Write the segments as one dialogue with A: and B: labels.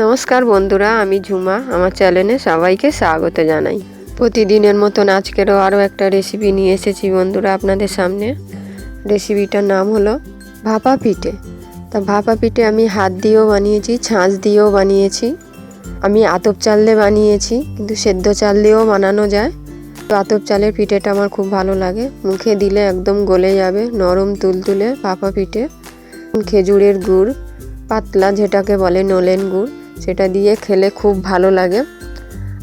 A: নমস্কার বন্ধুরা, আমি ঝুমা। আমার চ্যানেলে সবাইকে স্বাগত জানাই। প্রতিদিনের মতন আজকেরও আরও একটা রেসিপি নিয়ে এসেছি বন্ধুরা আপনাদের সামনে। রেসিপিটার নাম হলো ভাপা পিঠে। তা ভাপা পিঠে আমি হাত দিয়েও বানিয়েছি, ছাঁচ দিয়েও বানিয়েছি। আমি আতপ চাল দিয়ে বানিয়েছি, কিন্তু সেদ্ধ চাল দিয়েও বানানো যায়। তো আতপ চালের পিঠেটা আমার খুব ভালো লাগে, মুখে দিলে একদম গলে যাবে, নরম তুলতুলে ভাপা পিঠে। খেজুরের গুড়, পাতলা যেটাকে বলে নলেন গুড়, সেটা দিয়ে খেলে খুব ভালো লাগে।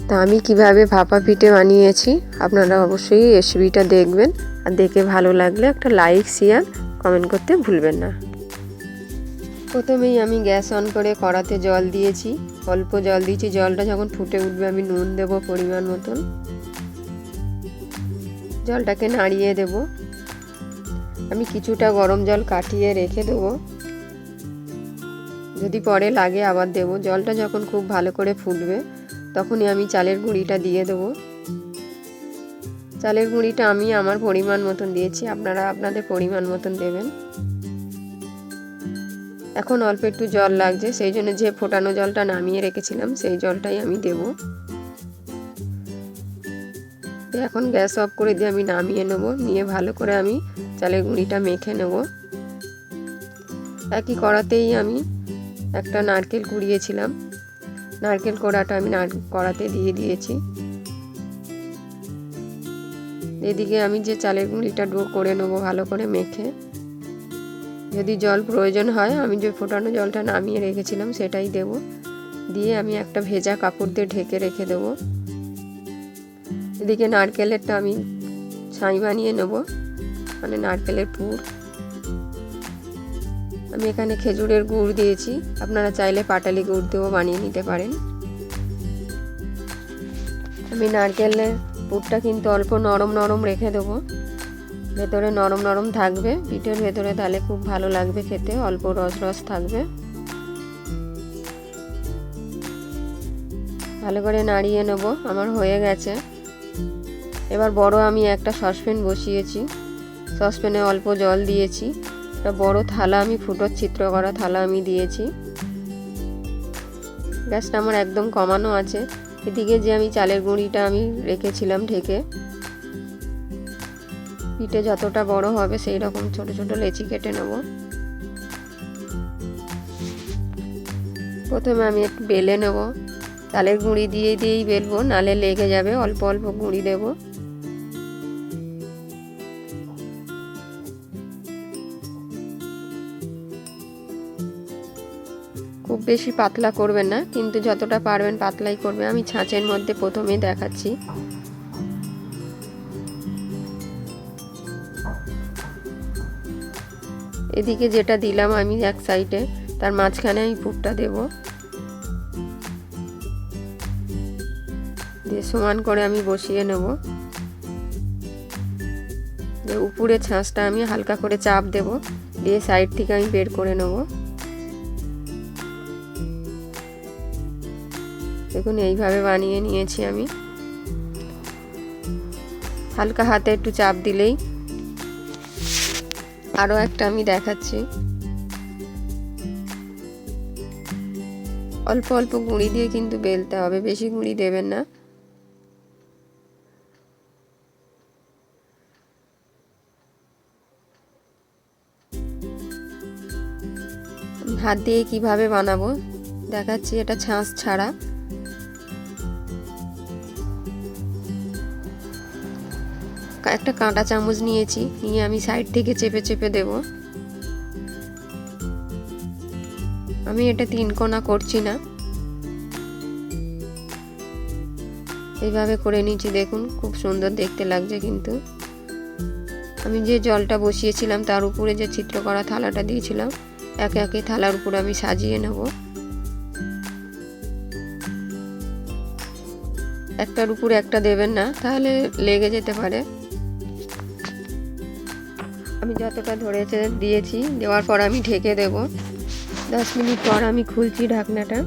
A: তা আমি কিভাবে ভাপা পিঠে বানিয়েছি আপনারা অবশ্যই রেসিপিটা দেখবেন, আর দেখে ভালো লাগলে একটা লাইক, শেয়ার, কমেন্ট করতে ভুলবেন না। প্রথমেই আমি গ্যাস অন করে কড়াতে জল দিয়েছি, অল্প জল দিয়েছি। জলটা যখন ফুটে উঠবে আমি নুন দেব পরিমাণ মতন। জলটাকে নাড়িয়ে দেব। আমি কিছুটা গরম জল কাটিয়ে রেখে দেবো, যদি পরে লাগে আবার দেব। জলটা যখন খুব ভালো করে ফুটবে তখনই আমি চালের গুঁড়িটা দিয়ে দেবো। চালের গুঁড়িটা আমি আমার পরিমাণ মতন দিয়েছি, আপনারা আপনাদের পরিমাণ মতন দেবেন। এখন অল্প একটু জল লাগছে, সেই জন্য যে ফোটানো জলটা নামিয়ে রেখেছিলাম সেই জলটাই আমি দেব। এখন গ্যাস অফ করে দিয়ে আমি নামিয়ে নেব। নিয়ে ভালো করে আমি চালের গুঁড়িটা মেখে নেব। একই কড়াতেই আমি একটা নারকেল কুড়িয়েছিলাম, নারকেল কোড়াটা আমি কড়াতে দিয়ে দিয়েছি। এদিকে আমি যে চালের গুঁড়িটা ডো করে নেবো ভালো করে মেখে। যদি জল প্রয়োজন হয় আমি যে ফোটানো জলটা নামিয়ে রেখেছিলাম সেটাই দেব। দিয়ে আমি একটা ভেজা কাপড় দিয়ে ঢেকে রেখে দেব। এদিকে নারকেলেরটা আমি ছাই বানিয়ে নেব, মানে নারকেলের পুর। আমি এখানে খেজুরের গুড় দিয়েছি, আপনারা চাইলে পাটালি গুড় দিয়েও বানিয়ে নিতে পারেন। আমি নারকেলের পুরটা কিন্তু অল্প নরম নরম রেখে দেবো, ভেতরে নরম নরম থাকবে পিঠের ভেতরে, তাহলে খুব ভালো লাগবে খেতে। অল্প রস রস থাকবে। ভালো করে নাড়িয়ে নেব। আমার হয়ে গেছে। এবার বড় আমি একটা সসপ্যান বসিয়েছি, সসপ্যানে অল্প জল দিয়েছি। একটা বড় থালা, আমি ফুটোর চিত্র করা থালা আমি দিয়েছি। গ্যাসটা আমার একদম কমানো আছে। এদিকে যে আমি চালের গুঁড়িটা আমি রেখেছিলাম ঢেকে, পিঠে যতটা বড় হবে সেই রকম ছোট ছোট লেচি কেটে নেব। প্রথমে আমি একটু বেলে নেব। চালের গুঁড়ি দিয়েই বেলবো, নালে লেগে যাবে। অল্প অল্প গুঁড়ি দেব। খুব বেশি পাতলা করবেন না, কিন্তু যতটা পারবেন পাতলাই করবে। আমি ছাঁচের মধ্যে প্রথমেই দেখাচ্ছি। এদিকে যেটা দিলাম আমি এক সাইডে, তার মাঝখানে আমি পুরটা দেব। দিয়ে সমান করে আমি বসিয়ে নেব। উপরে ছাঁচটা আমি হালকা করে চাপ দেব, দিয়ে সাইড থেকে আমি বের করে নেব। দেখুন এইভাবে বানিয়ে নিয়েছি আমি। হালকা হাতে একটু চাপ দিলেই। আরও একটা আমি দেখাচ্ছি। অল্প অল্প গুঁড়ি দিয়ে কিন্তু বেলতে হবে, বেশি গুঁড়ি দেবেন না। হাত দিয়ে কিভাবে বানাবো দেখাচ্ছি। এটা ছাঁচ ছাড়া। একটা কাঁটা চামচ নিয়েছি, নিয়ে আমি সাইড থেকে চেপে চেপে দেব। আমি এটা 3 কোণা করছি না, এইভাবে করে নিয়েছি। দেখুন খুব সুন্দর দেখতে লাগছে। কিন্তু আমি যে জলটা বসিয়েছিলাম তার উপরে যে চিত্র করা থালাটা দিয়েছিলাম, একে একে থালার উপর আমি সাজিয়ে নেব। একটার উপর একটা দেবেন না, তাহলে লেগে যেতে পারে। আমি যতটা ধরেছে দিয়েছি, দেওয়ার পর আমি ঢেকে দেব। 10 মিনিট পর আমি খুলছি ঢাকনাটা।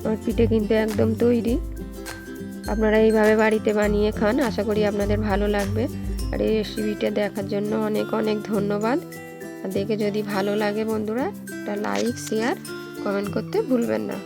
A: আমার পিঠে কিন্তু একদম তৈরি। আপনারা এইভাবে বাড়িতে বানিয়ে খান, আশা করি আপনাদের ভালো লাগবে। আর এই রেসিপিটা দেখার জন্য অনেক অনেক ধন্যবাদ। আর দেখে যদি ভালো লাগে বন্ধুরা, একটা লাইক, শেয়ার, কমেন্ট করতে ভুলবেন না।